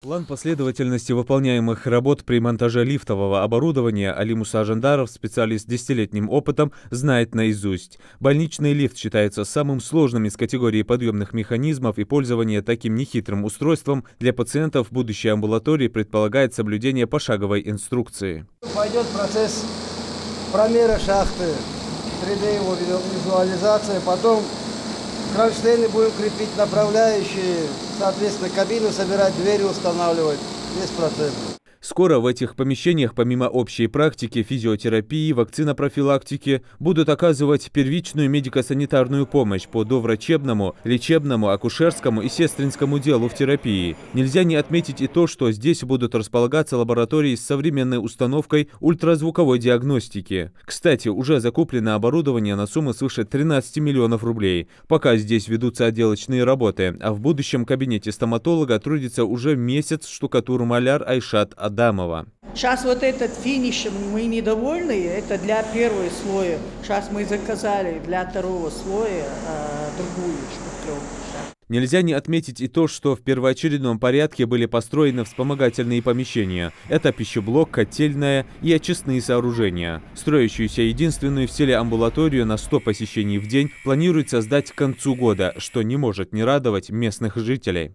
План последовательности выполняемых работ при монтаже лифтового оборудования Али Муса Жандаров, специалист с 10-летним опытом, знает наизусть. Больничный лифт считается самым сложным из категории подъемных механизмов, и пользование таким нехитрым устройством для пациентов будущей амбулатории предполагает соблюдение пошаговой инструкции. Пойдет процесс промера шахты, 3D его визуализация, потом кронштейны будем крепить, направляющие, соответственно, кабину собирать, двери устанавливать, весь процесс. Скоро в этих помещениях, помимо общей практики, физиотерапии, вакцинопрофилактики, будут оказывать первичную медико-санитарную помощь по доврачебному, лечебному, акушерскому и сестринскому делу в терапии. Нельзя не отметить и то, что здесь будут располагаться лаборатории с современной установкой ультразвуковой диагностики. Кстати, уже закуплено оборудование на сумму свыше 13 миллионов рублей. Пока здесь ведутся отделочные работы, а в будущем кабинете стоматолога трудится уже месяц штукатур-маляр Айшат Адамова. Сейчас вот этот финиш мы недовольны, это для первого слоя. Сейчас мы заказали для второго слоя другую штукатурку. Нельзя не отметить и то, что в первоочередном порядке были построены вспомогательные помещения. Это пищеблок, котельная и очистные сооружения. Строящуюся единственную в селе амбулаторию на 100 посещений в день планируют создать к концу года, что не может не радовать местных жителей.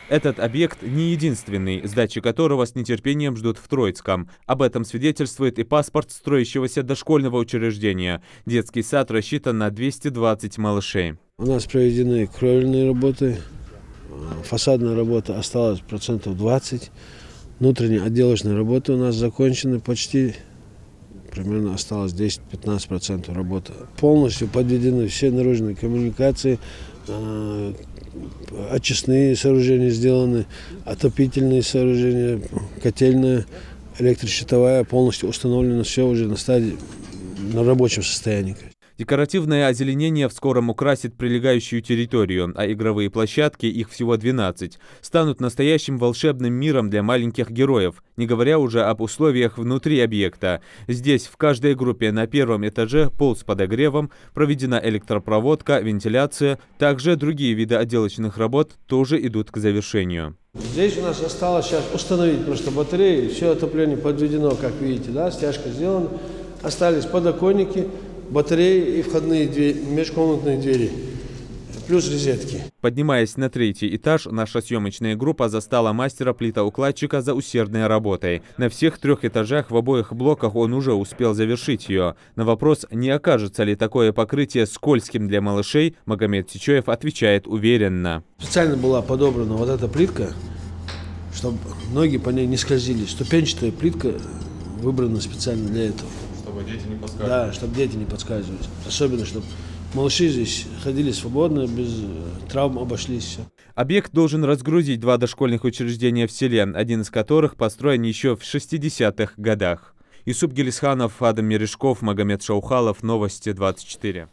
Этот объект не единственный, сдачи которого с нетерпением ждут в Троицком. Об этом свидетельствует и паспорт строящегося дошкольного учреждения. Детский сад рассчитан на 220 малышей. У нас проведены кровельные работы, фасадная работа осталась 20%. Внутренние отделочные работы у нас закончены почти, примерно осталось 10-15% работы. Полностью подведены все наружные коммуникации, очистные сооружения сделаны, отопительные сооружения, котельная, электрощитовая полностью установлена, все уже на стадии, на рабочем состоянии. Декоративное озеленение в скором украсит прилегающую территорию, а игровые площадки, их всего 12, станут настоящим волшебным миром для маленьких героев, не говоря уже об условиях внутри объекта. Здесь в каждой группе на первом этаже пол с подогревом, проведена электропроводка, вентиляция, также другие виды отделочных работ тоже идут к завершению. Здесь у нас осталось сейчас установить просто батареи, все отопление подведено, как видите, да, стяжка сделана, остались подоконники, батареи и входные двери, межкомнатные двери, плюс розетки. Поднимаясь на 3-й этаж, наша съемочная группа застала мастера-плитоукладчика за усердной работой. На всех 3 этажах в обоих блоках он уже успел завершить ее. На вопрос, не окажется ли такое покрытие скользким для малышей, Магомед Сичоев отвечает уверенно. Специально была подобрана вот эта плитка, чтобы ноги по ней не скользили. Ступенчатая плитка выбрана специально для этого. Чтобы дети не подскальзывались. Да, чтобы дети не подскальзывались. Особенно, чтобы малыши здесь ходили свободно, без травм обошлись. Все. Объект должен разгрузить 2 дошкольных учреждения в селе, один из которых построен еще в 60-х годах. Юсуп Гелисханов, Адам Мережков, Магомед Шаухалов, Новости 24.